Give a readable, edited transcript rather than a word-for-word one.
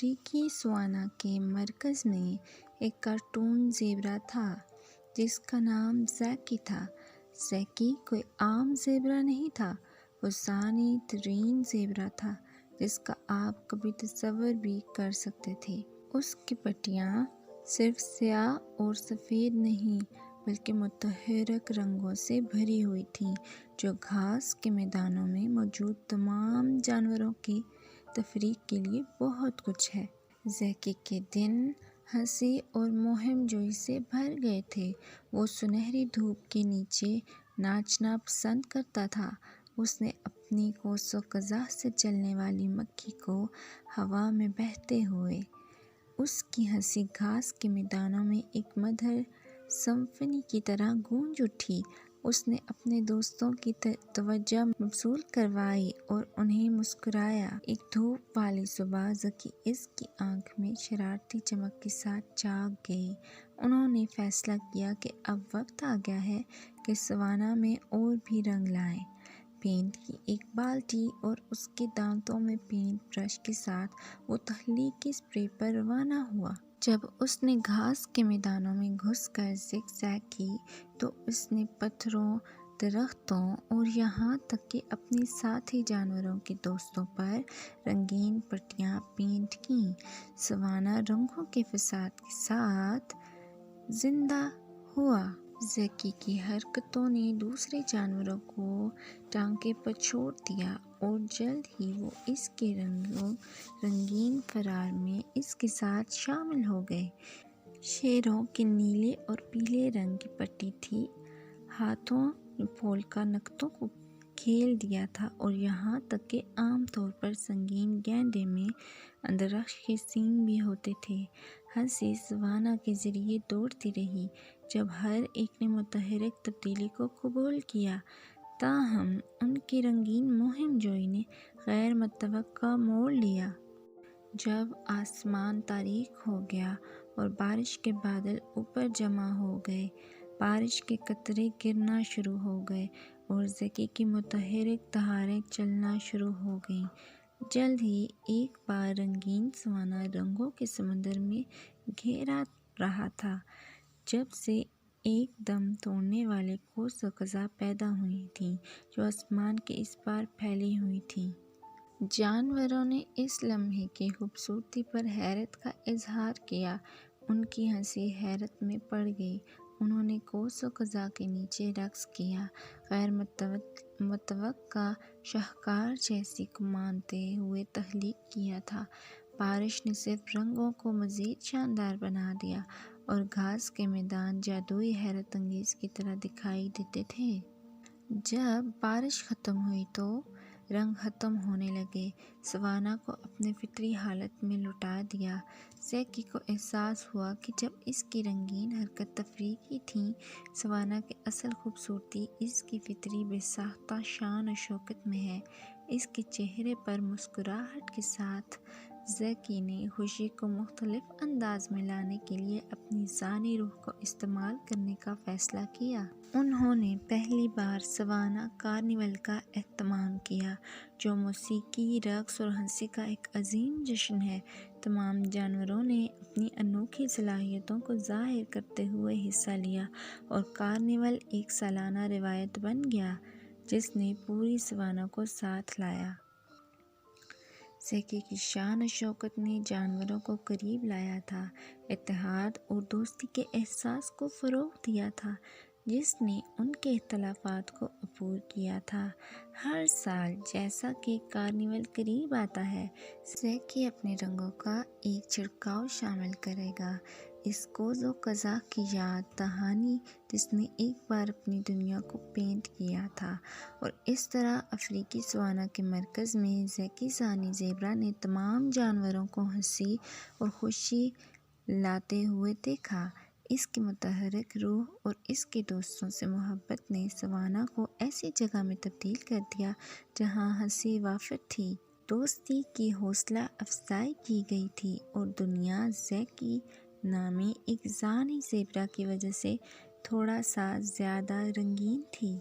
افریقی سوانا کے مرکز میں ایک کارٹون زیبرا تھا جس کا نام زیکی تھا۔ زیکی کوئی عام زیبرا نہیں تھا، وہ ثانی ترین زیبرا تھا جس کا آپ کبھی تصور بھی کر سکتے تھے۔ اس کی پٹیاں صرف سیاہ اور سفید نہیں بلکہ متحرک رنگوں سے بھری ہوئی تھیں جو گھاس کے میدانوں میں موجود تمام جانوروں کی تفریح کے لیے بہت کچھ ہے۔ زیکی کے دن ہنسی اور مہم جوئی سے بھر گئے تھے۔ وہ سنہری دھوپ کے نیچے ناچنا پسند کرتا تھا۔ اس نے اپنی کوس و قزح سے چلنے والی مکھی کو ہوا میں بہتے ہوئے اس کی ہنسی گھاس کے میدانوں میں ایک مدھر سمفنی کی طرح گونج اٹھی۔ اس نے اپنے دوستوں کی توجہ مبذول کروائی اور انہیں مسکرایا۔ ایک دھوپ والی صبح زیکی اس کی آنکھ میں شرارتی چمک کے ساتھ جاگ گئی۔ انہوں نے فیصلہ کیا کہ اب وقت آ گیا ہے کہ سوانا میں اور بھی رنگ لائیں۔ پینٹ کی ایک بالٹی اور اس کے دانتوں میں پینٹ برش کے ساتھ وہ تخلیقی سفر پر روانہ ہوا۔ جب اس نے گھاس کے میدانوں میں گھس کر زگ زیگ کی تو اس نے پتھروں، درختوں اور یہاں تک کہ اپنے ساتھی جانوروں کے دوستوں پر رنگین پٹیاں پینٹ کیں۔ سوانا رنگوں کے فساد کے ساتھ زندہ ہوا۔ زیکی کی حرکتوں نے دوسرے جانوروں کو ٹانکے پر چھوڑ دیا اور جلد ہی وہ اس کے رنگین فرار میں اس کے ساتھ شامل ہو گئے۔ شیروں کے نیلے اور پیلے رنگ کی پٹی تھی۔ ہاتھوں نے پولکا نقطوں کو کھیل دیا تھا اور یہاں تک کہ عام طور پر سنگین گینڈے میں اندرخت کے سینگ بھی ہوتے تھے۔ ہنسی سوانا کے ذریعے دوڑتی رہی جب ہر ایک نے متحرک تبدیلی کو قبول کیا۔ تاہم ان کی رنگین مہم جوئی نے غیر متوقع موڑ لیا۔ جب آسمان تاریک ہو گیا اور بارش کے بادل اوپر جمع ہو گئے، بارش کے قطرے گرنا شروع ہو گئے اور زیکی کی متحرک دھاریں چلنا شروع ہو گئیں۔ جلد ہی ایک بار رنگین سوانا رنگوں کے سمندر میں گھیرا رہا تھا جب سے ایک دم توڑنے والے کوس و قزح پیدا ہوئی تھیں جو آسمان کے اس پار پھیلی ہوئی تھیں۔ جانوروں نے اس لمحے کی خوبصورتی پر حیرت کا اظہار کیا۔ ان کی ہنسی حیرت میں پڑ گئی۔ انہوں نے کوس و قزح کے نیچے رقص کیا، غیر متوقع شاہکار جیسی کو مانتے ہوئے تخلیق کیا تھا۔ بارش نے صرف رنگوں کو مزید شاندار بنا دیا اور گھاس کے میدان جادوئی حیرت انگیز کی طرح دکھائی دیتے تھے۔ جب بارش ختم ہوئی تو رنگ ختم ہونے لگے۔ سوانا کو اپنے فطری حالت میں لوٹا دیا۔ زیکی کو احساس ہوا کہ جب اس کی رنگین حرکت تفریحی تھی، سوانا کی اصل خوبصورتی اس کی فطری بے ساختہ شان و شوکت میں ہے۔ اس کے چہرے پر مسکراہٹ کے ساتھ زیکی نے خوشی کو مختلف انداز میں لانے کے لیے اپنی ذہنی روح کو استعمال کرنے کا فیصلہ کیا۔ انہوں نے پہلی بار سوانا کارنیول کا اہتمام کیا جو موسیقی، رقص اور ہنسی کا ایک عظیم جشن ہے۔ تمام جانوروں نے اپنی انوکھی صلاحیتوں کو ظاہر کرتے ہوئے حصہ لیا اور کارنیول ایک سالانہ روایت بن گیا جس نے پوری سوانا کو ساتھ لایا۔ زیکی کی شان و شوکت نے جانوروں کو قریب لایا تھا، اتحاد اور دوستی کے احساس کو فروغ دیا تھا جس نے ان کے اختلافات کو عبور کیا تھا۔ ہر سال جیسا کہ کارنیول قریب آتا ہے، زیکی اپنے رنگوں کا ایک چھڑکاؤ شامل کرے گا، اس کوس و قزح کی یاد دہانی جس نے ایک بار اپنی دنیا کو پینٹ کیا تھا۔ اور اس طرح افریقی سوانا کے مرکز میں زیکی ثانی زیبرا نے تمام جانوروں کو ہنسی اور خوشی لاتے ہوئے دیکھا۔ اس کی متحرک روح اور اس کے دوستوں سے محبت نے سوانا کو ایسی جگہ میں تبدیل کر دیا جہاں ہنسی وافر تھی، دوستی کی حوصلہ افزائی کی گئی تھی اور دنیا زیکی نامی ایک ثانی زیبرا کی وجہ سے تھوڑا سا زیادہ رنگین تھی۔